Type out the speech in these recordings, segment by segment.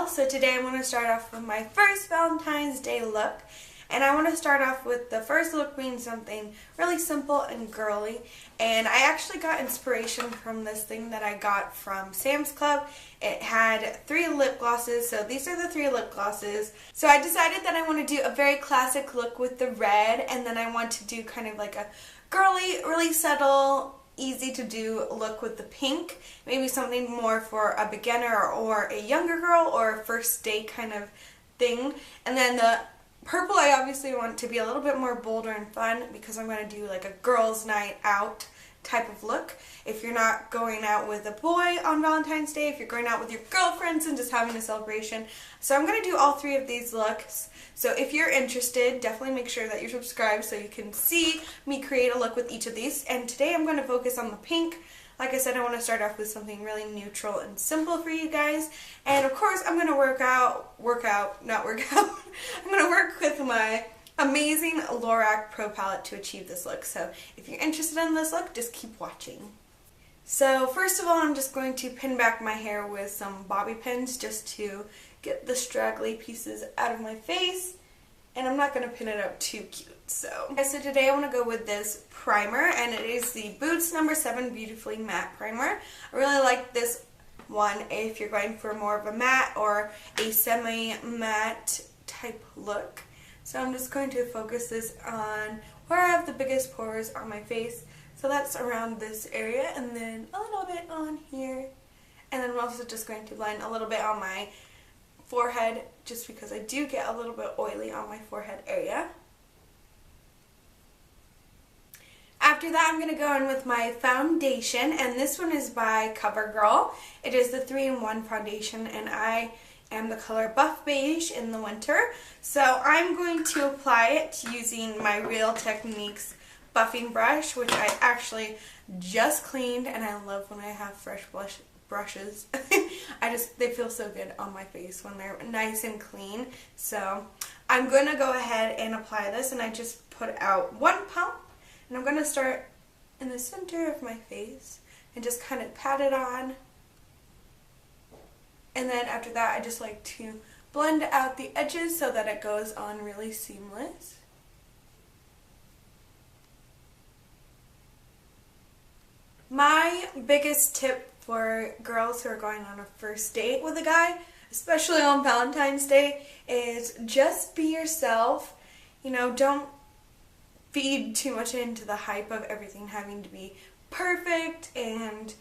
Covergirl. So today I'm going to start off with my first Valentine's Day look. And I want to start off with the first look being something really simple and girly. And I actually got inspiration from this thing that I got from Sam's Club. It had 3 lip glosses, so these are the 3 lip glosses. So I decided that I want to do a very classic look with the red, and then I want to do kind of like a girly, really subtle, easy to do look with the pink. Maybe something more for a beginner or a younger girl or a first date kind of thing. And then the purple I obviously want to be a little bit more bolder and fun because I'm going to do like a girls' night out type of look. If you're not going out with a boy on Valentine's Day, if you're going out with your girlfriends and just having a celebration. So I'm going to do all 3 of these looks. So if you're interested, definitely make sure that you're subscribed so you can see me create a look with each of these. And today I'm going to focus on the pink. Like I said, I want to start off with something really neutral and simple for you guys. And of course, I'm going to work out. I'm going to work with my amazing Lorac Pro Palette to achieve this look. So if you're interested in this look, just keep watching. So first of all, I'm just going to pin back my hair with some bobby pins just to get the straggly pieces out of my face. And I'm not going to pin it up too cute. So today I want to go with this primer, and it is the Boots No. 7 Beautifully Matte Primer. I really like this one if you're going for more of a matte or a semi-matte type look. So I'm just going to focus this on where I have the biggest pores on my face. So that's around this area, and then a little bit on here. And then I'm also just going to blend a little bit on my forehead just because I do get a little bit oily on my forehead area. After that, I'm going to go in with my foundation, and this one is by Covergirl. It is the 3-in-1 foundation, and I am the color Buff Beige in the winter. So I'm going to apply it using my Real Techniques buffing brush, which I actually just cleaned, and I love when I have fresh brushes. They feel so good on my face when they're nice and clean. So I'm going to go ahead and apply this, and I just put out 1 pump. And I'm going to start in the center of my face and just kind of pat it on. And then after that, I just like to blend out the edges so that it goes on really seamless. My biggest tip for girls who are going on a first date with a guy, especially on Valentine's Day, is just be yourself. You know, don't feed too much into the hype of everything having to be perfect, and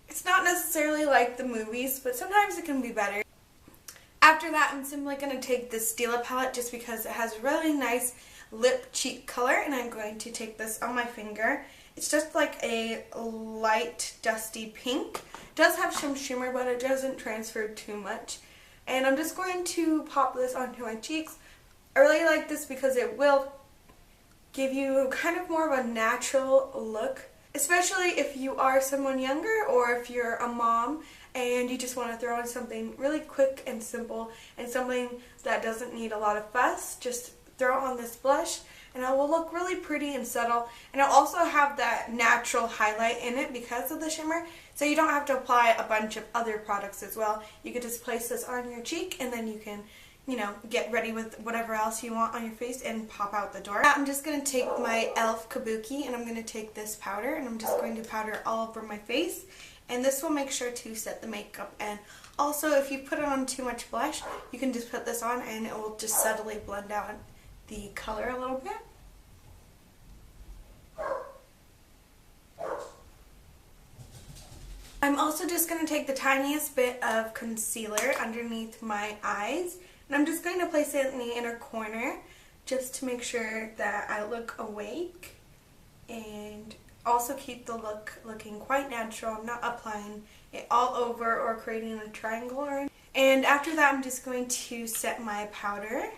it's not necessarily like the movies, but sometimes it can be better. After that, I'm simply going to take this Stila palette just because it has a really nice lip cheek color, and I'm going to take this on my finger. It's just like a light dusty pink. It does have some shimmer, but it doesn't transfer too much. And I'm just going to pop this onto my cheeks. I really like this because it will give you kind of more of a natural look, especially if you are someone younger or if you're a mom and you just want to throw in something really quick and simple and something that doesn't need a lot of fuss. Just throw on this blush and it will look really pretty and subtle, and it'll also have that natural highlight in it because of the shimmer, so you don't have to apply a bunch of other products as well. You could just place this on your cheek and then you can, you know, get ready with whatever else you want on your face and pop out the door. I'm just going to take my e.l.f. Kabuki, and I'm going to take this powder, and I'm just going to powder it all over my face. And this will make sure to set the makeup. And also, if you put it on too much blush, you can just put this on and it will just subtly blend out the color a little bit. I'm also just going to take the tiniest bit of concealer underneath my eyes. And I'm just going to place it in the inner corner just to make sure that I look awake and also keep the look looking quite natural. I'm not applying it all over or creating a triangle. And after that, I'm just going to set my powder.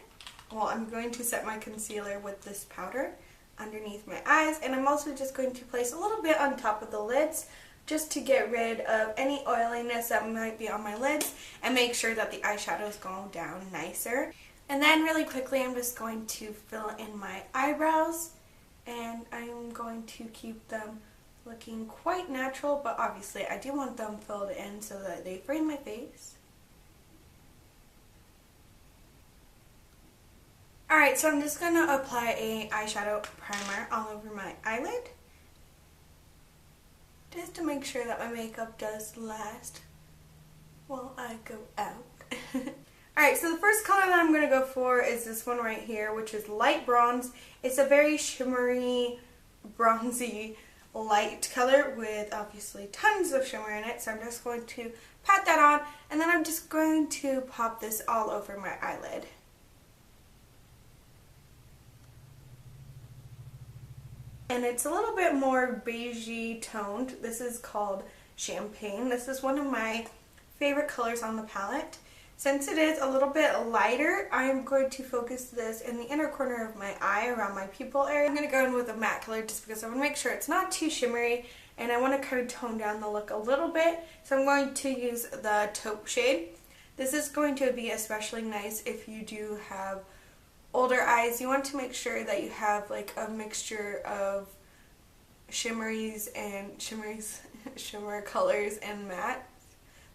Well, I'm going to set my concealer with this powder underneath my eyes. And I'm also just going to place a little bit on top of the lids just to get rid of any oiliness that might be on my lids and make sure that the eyeshadows go down nicer. And then really quickly, I'm just going to fill in my eyebrows, and I'm going to keep them looking quite natural, but obviously I do want them filled in so that they frame my face. Alright, so I'm just going to apply a eyeshadow primer all over my eyelid, just to make sure that my makeup does last while I go out. Alright, so the first color that I'm going to go for is this one right here, which is light bronze. It's a very shimmery, bronzy, light color with obviously tons of shimmer in it. So I'm just going to pat that on, and then I'm just going to pop this all over my eyelid. And it's a little bit more beigey toned. This is called Champagne. This is one of my favorite colors on the palette. Since it is a little bit lighter, I'm going to focus this in the inner corner of my eye around my pupil area. I'm going to go in with a matte color just because I want to make sure it's not too shimmery, and I want to kind of tone down the look a little bit. So I'm going to use the taupe shade. This is going to be especially nice if you do have older eyes. You want to make sure that you have like a mixture of shimmer colors and matte.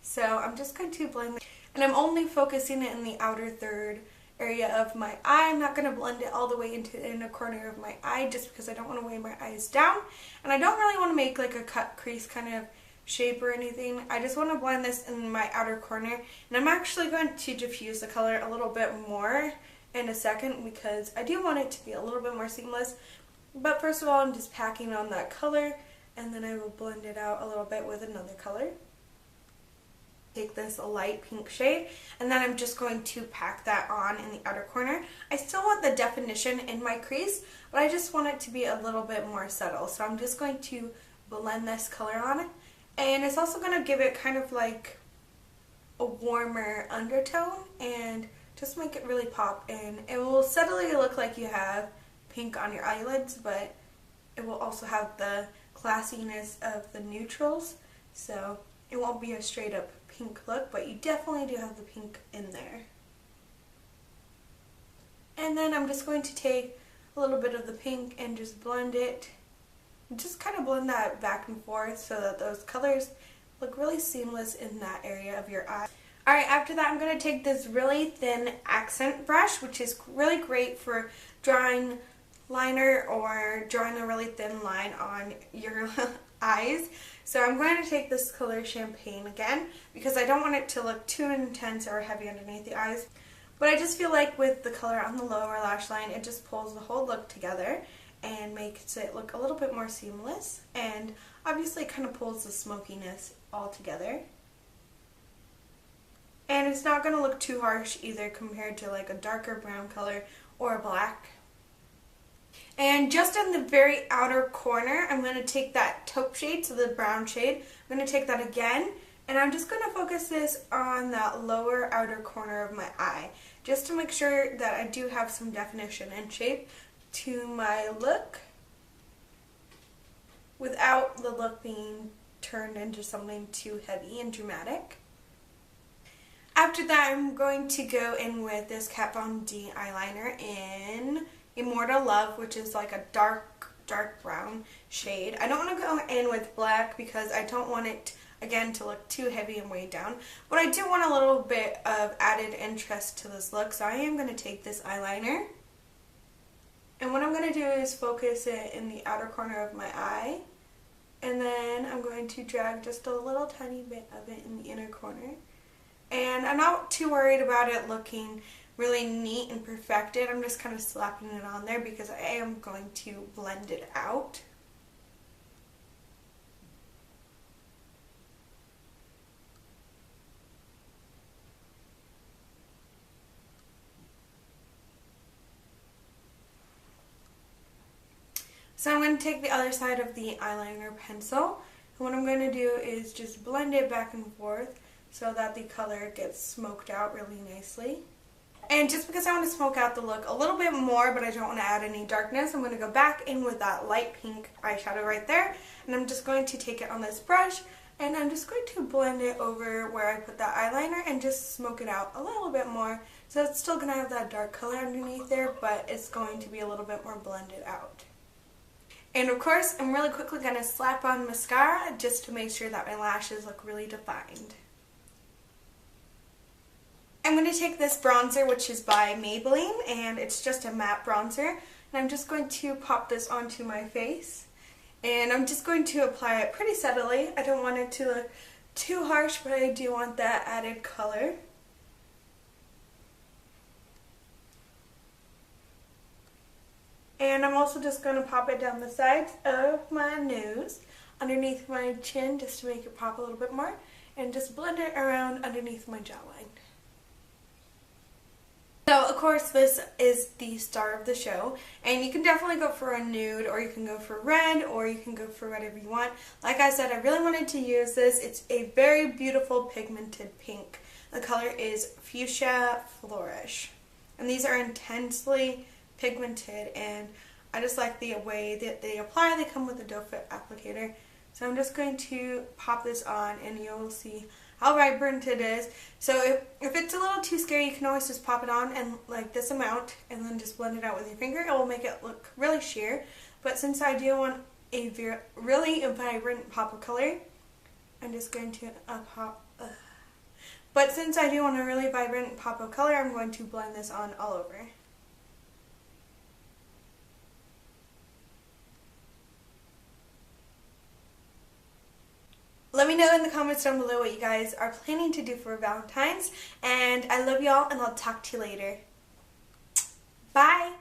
So I'm just going to blend, and I'm only focusing it in the outer third area of my eye. I'm not going to blend it all the way into the inner corner of my eye just because I don't want to weigh my eyes down, and I don't really want to make like a cut crease kind of shape or anything. I just want to blend this in my outer corner, and I'm actually going to diffuse the color a little bit more in a second because I do want it to be a little bit more seamless. But first of all, I'm just packing on that color, and then I will blend it out a little bit with another color. Take this light pink shade, and then I'm just going to pack that on in the outer corner. I still want the definition in my crease, but I just want it to be a little bit more subtle. So I'm just going to blend this color on, and it's also going to give it kind of like a warmer undertone and just make it really pop, and it will subtly look like you have pink on your eyelids, but it will also have the classiness of the neutrals, so it won't be a straight up pink look, but you definitely do have the pink in there. And then I'm just going to take a little bit of the pink and just blend it. Just kind of blend that back and forth so that those colors look really seamless in that area of your eye. Alright, after that I'm going to take this really thin accent brush, which is really great for drawing liner or drawing a really thin line on your eyes. So I'm going to take this color Champagne again because I don't want it to look too intense or heavy underneath the eyes. But I just feel like with the color on the lower lash line, it just pulls the whole look together and makes it look a little bit more seamless, and obviously kind of pulls the smokiness all together. And it's not going to look too harsh either compared to like a darker brown color or a black. And just in the very outer corner, I'm going to take that taupe shade, so the brown shade. I'm going to take that again, and I'm just going to focus this on that lower outer corner of my eye, just to make sure that I do have some definition and shape to my look without the look being turned into something too heavy and dramatic. After that, I'm going to go in with this Kat Von D eyeliner in Immortal Love, which is like a dark brown shade. I don't want to go in with black because I don't want it, again, to look too heavy and weighed down. But I do want a little bit of added interest to this look, so I am going to take this eyeliner. And what I'm going to do is focus it in the outer corner of my eye. And then I'm going to drag just a little tiny bit of it in the inner corner. And I'm not too worried about it looking really neat and perfected. I'm just kind of slapping it on there because I am going to blend it out. So I'm going to take the other side of the eyeliner pencil, and what I'm going to do is just blend it back and forth so that the color gets smoked out really nicely. And just because I want to smoke out the look a little bit more, but I don't want to add any darkness, I'm going to go back in with that light pink eyeshadow right there, and I'm just going to take it on this brush, and I'm just going to blend it over where I put that eyeliner and just smoke it out a little bit more. So it's still going to have that dark color underneath there, but it's going to be a little bit more blended out. And of course, I'm really quickly going to slap on mascara just to make sure that my lashes look really defined. I'm going to take this bronzer, which is by Maybelline, and it's just a matte bronzer. And I'm just going to pop this onto my face. And I'm just going to apply it pretty subtly. I don't want it to look too harsh, but I do want that added color. And I'm also just going to pop it down the sides of my nose, underneath my chin, just to make it pop a little bit more, and just blend it around underneath my jawline. So, of course, this is the star of the show, and you can definitely go for a nude, or you can go for red, or you can go for whatever you want. Like I said, I really wanted to use this. It's a very beautiful pigmented pink. The color is Fuschia Flourish, and these are intensely pigmented, and I just like the way that they apply. They come with a doe foot applicator. So I'm just going to pop this on, and you'll see how vibrant it is. So if it's a little too scary, you can always just pop it on and like this amount, and then just blend it out with your finger. It will make it look really sheer. But since I do want a really vibrant pop of color, I'm just going to But since I do want a really vibrant pop of color, I'm going to blend this on all over. Let me know in the comments down below what you guys are planning to do for Valentine's. And I love y'all, and I'll talk to you later. Bye!